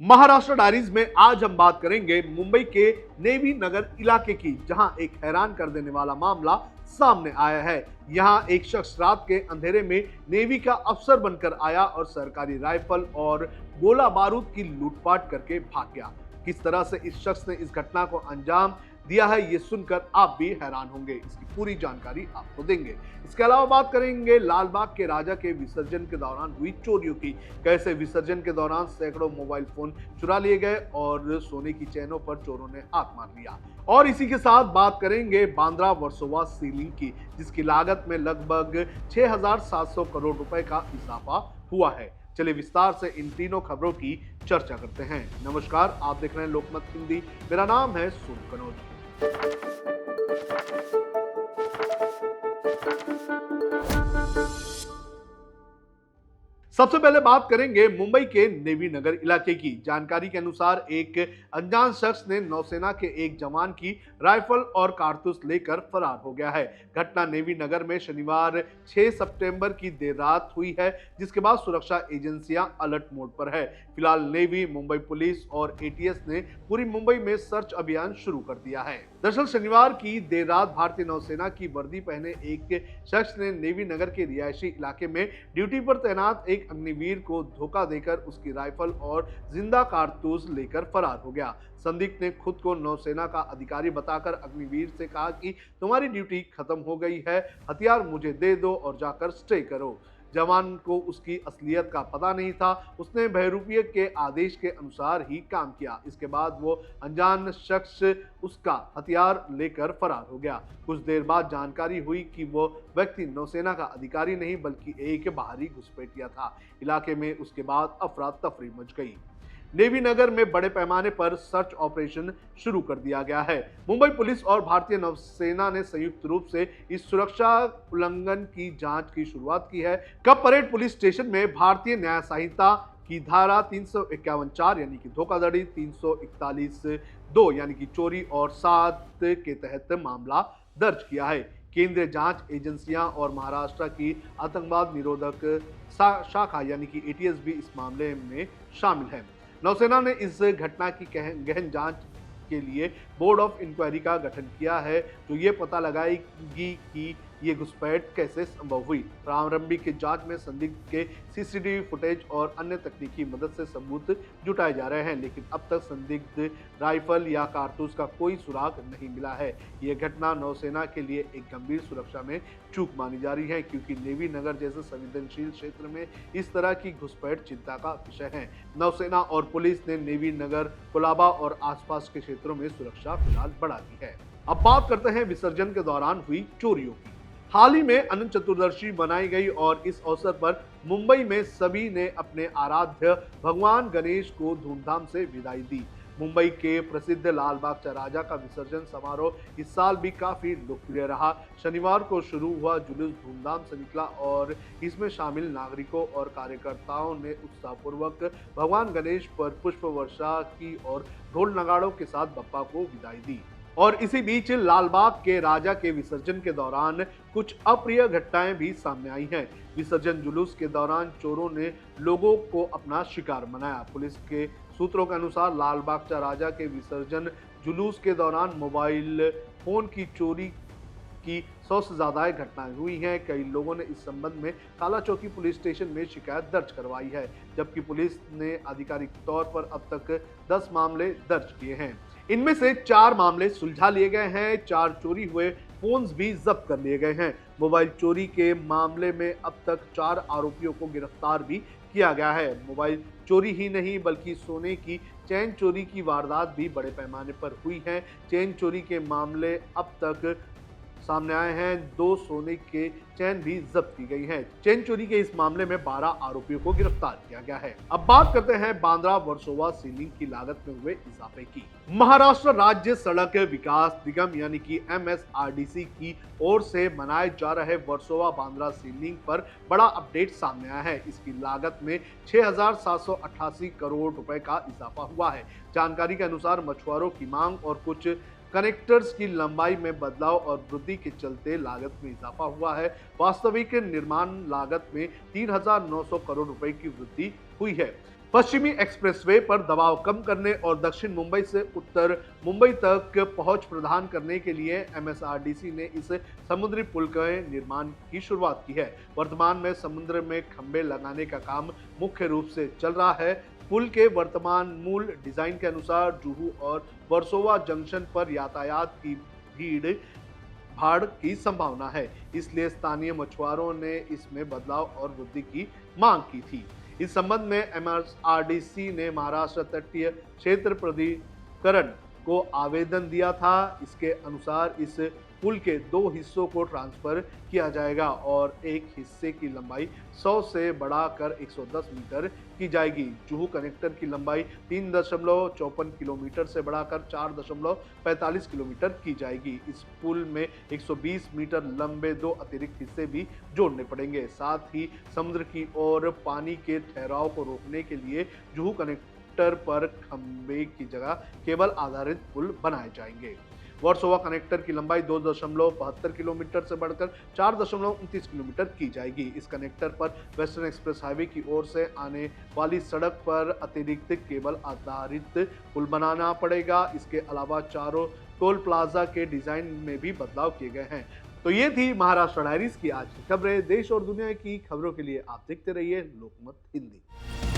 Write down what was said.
Maharashtra diaries में आज हम बात करेंगे मुंबई के नेवी नगर इलाके की, जहां एक हैरान कर देने वाला मामला सामने आया है। यहां एक शख्स रात के अंधेरे में नेवी का अफसर बनकर आया और सरकारी राइफल और गोला बारूद की लूटपाट करके भाग गया। किस तरह से इस शख्स ने इस घटना को अंजाम दिया है, ये सुनकर आप भी हैरान होंगे। इसकी पूरी जानकारी आपको देंगे। इसके अलावा बात करेंगे लालबाग के राजा के विसर्जन के दौरान हुई चोरियों की। कैसे विसर्जन के दौरान सैकड़ों मोबाइल फोन चुरा लिए गए और सोने की चैनों पर चोरों ने हाथ मार लिया। और इसी के साथ बात करेंगे बांद्रा वर्सोवा सीलिंग की, जिसकी लागत में लगभग 6,700 करोड़ रुपए का इजाफा हुआ है। चलिए विस्तार से इन तीनों खबरों की चर्चा करते हैं। नमस्कार, आप देख रहे हैं लोकमत हिंदी। मेरा नाम है सूर्य कनौज। सबसे पहले बात करेंगे मुंबई के नेवी नगर इलाके की। जानकारी के अनुसार एक अनजान शख्स ने नौसेना के एक जवान की राइफल और कारतूस लेकर फरार हो गया है। घटना नेवी नगर में शनिवार 6 सितंबर की देर रात हुई है, जिसके बाद सुरक्षा एजेंसियां अलर्ट मोड पर है। फिलहाल नेवी, मुंबई पुलिस और एटीएस ने पूरी मुंबई में सर्च अभियान शुरू कर दिया है। दरअसल शनिवार की देर रात भारतीय नौसेना की वर्दी पहने एक शख्स ने नेवी नगर के रिहायशी इलाके में ड्यूटी पर तैनात एक अग्निवीर को धोखा देकर उसकी राइफल और जिंदा कारतूस लेकर फरार हो गया। संदिग्ध ने खुद को नौसेना का अधिकारी बताकर अग्निवीर से कहा कि तुम्हारी ड्यूटी खत्म हो गई है, हथियार मुझे दे दो और जाकर स्टे करो। जवान को उसकी असलियत का पता नहीं था। उसने बहरूपिये के आदेश के अनुसार ही काम किया। इसके बाद वो अनजान शख्स उसका हथियार लेकर फरार हो गया। कुछ देर बाद जानकारी हुई कि वो व्यक्ति नौसेना का अधिकारी नहीं बल्कि एक बाहरी घुसपैठिया था। इलाके में उसके बाद अफरा तफरी मच गई। नेवी नगर में बड़े पैमाने पर सर्च ऑपरेशन शुरू कर दिया गया है। मुंबई पुलिस और भारतीय नौसेना ने संयुक्त रूप से इस सुरक्षा उल्लंघन की जांच की शुरुआत की है। कब परेड पुलिस स्टेशन में भारतीय न्याय संहिता की धारा 351(4) यानी कि धोखाधड़ी, 341(2) यानी कि चोरी और 7 के तहत मामला दर्ज किया है। केंद्रीय जांच एजेंसियां और महाराष्ट्र की आतंकवाद निरोधक शाखा यानी कि एटीएस भी इस मामले में शामिल है। नौसेना ने इस घटना की गहन जांच के लिए बोर्ड ऑफ इंक्वायरी का गठन किया है, जो ये पता लगाएगी कि ये घुसपैठ कैसे संभव हुई। प्रारंभिक जांच में संदिग्ध के सीसीटीवी फुटेज और अन्य तकनीकी मदद से सबूत जुटाए जा रहे हैं, लेकिन अब तक संदिग्ध राइफल या कारतूस का कोई सुराग नहीं मिला है। यह घटना नौसेना के लिए एक गंभीर सुरक्षा में चूक मानी जा रही है, क्योंकि नेवी नगर जैसे संवेदनशील क्षेत्र में इस तरह की घुसपैठ चिंता का विषय है। नौसेना और पुलिस ने नेवी नगर, कोलाबा और आसपास के क्षेत्रों में सुरक्षा फिलहाल बढ़ा दी है। अब बात करते हैं विसर्जन के दौरान हुई चोरियों की। हाल ही में अनंत चतुर्दशी मनाई गई और इस अवसर पर मुंबई में सभी ने अपने आराध्य भगवान गणेश को धूमधाम से विदाई दी। मुंबई के प्रसिद्ध लालबाग राजा का विसर्जन समारोह इस साल भी काफी लोकप्रिय रहा। शनिवार को शुरू हुआ जुलूस धूमधाम से निकला और इसमें शामिल नागरिकों और कार्यकर्ताओं ने उत्साहपूर्वक भगवान गणेश पर पुष्प वर्षा की और ढोल नगाड़ों के साथ बप्पा को विदाई दी। और इसी बीच लालबाग के राजा के विसर्जन के दौरान कुछ अप्रिय घटनाएं भी सामने आई हैं। विसर्जन जुलूस के दौरान चोरों ने लोगों को अपना शिकार बनाया। पुलिस के सूत्रों के अनुसार लालबाग राजा के विसर्जन जुलूस के दौरान मोबाइल फोन की चोरी की 100 से ज्यादा घटनाएं हुई हैं। कई लोगों ने इस संबंध में काला चौकी पुलिस स्टेशन में शिकायत दर्ज करवाई है, जबकि पुलिस ने आधिकारिक तौर पर अब तक 10 मामले दर्ज किए हैं। इनमें से 4 मामले सुलझा लिए गए हैं। 4 चोरी हुए फोन्स भी जब्त कर लिए गए हैं। मोबाइल चोरी के मामले में अब तक 4 आरोपियों को गिरफ्तार भी किया गया है। मोबाइल चोरी ही नहीं बल्कि सोने की चैन चोरी की वारदात भी बड़े पैमाने पर हुई है। चैन चोरी के मामले अब तक सामने आए हैं। 2 सोने के चैन भी जब्त की गई है। चैन चोरी के इस मामले में 12 आरोपियों को गिरफ्तार किया गया है। अब बात करते हैं बांद्रा वर्सोवा सीलिंग की लागत में हुए इजाफे की। महाराष्ट्र राज्य सड़क विकास निगम यानी कि MSRDC की ओर से मनाए जा रहे वर्सोवा बांद्रा सीलिंग पर बड़ा अपडेट सामने आया है। इसकी लागत में 6,788 करोड़ रुपए का इजाफा हुआ है। जानकारी के अनुसार मछुआरों की मांग और कुछ कनेक्टर्स की लंबाई में बदलाव और वृद्धि के चलते लागत में इजाफा हुआ है। वास्तविक निर्माण लागत में 3,900 करोड़ रुपए की वृद्धि हुई है। पश्चिमी एक्सप्रेसवे पर दबाव कम करने और दक्षिण मुंबई से उत्तर मुंबई तक पहुंच प्रदान करने के लिए एमएसआरडीसी ने इस समुद्री पुल के निर्माण की शुरुआत की है। वर्तमान में समुद्र में खंभे लगाने का काम मुख्य रूप से चल रहा है। पुल के वर्तमान मूल डिजाइन के अनुसार जुहू और वर्सोवा जंक्शन पर यातायात की भीड़ भाड़ की संभावना है, इसलिए स्थानीय मछुआरों ने इसमें बदलाव और वृद्धि की मांग की थी। इस संबंध में एमएसआरडीसी ने महाराष्ट्र तटीय क्षेत्र प्राधिकरण को आवेदन दिया था। इसके अनुसार इस पुल के 2 हिस्सों को ट्रांसफर किया जाएगा और एक हिस्से की लंबाई 100 से बढ़ाकर 110 मीटर की जाएगी। जुहू कनेक्टर की लंबाई 3.54 किलोमीटर से बढ़ाकर 4.45 किलोमीटर की जाएगी। इस पुल में 120 मीटर लंबे 2 अतिरिक्त हिस्से भी जोड़ने पड़ेंगे। साथ ही समुद्र की ओर पानी के ठहराव को रोकने के लिए जुहू कनेक्टर पर खंबे की जगह केबल आधारित पुल बनाए जाएंगे। वर्सोवा कनेक्टर की लंबाई 2.72 किलोमीटर से बढ़कर 4.29 किलोमीटर की जाएगी। इस कनेक्टर पर वेस्टर्न एक्सप्रेस हाईवे की ओर से आने वाली सड़क पर अतिरिक्त केबल आधारित पुल बनाना पड़ेगा। इसके अलावा चारों टोल प्लाजा के डिजाइन में भी बदलाव किए गए हैं। तो ये थी महाराष्ट्र डायरीज की आज की खबरें। देश और दुनिया की खबरों के लिए आप देखते रहिए लोकमत हिंदी।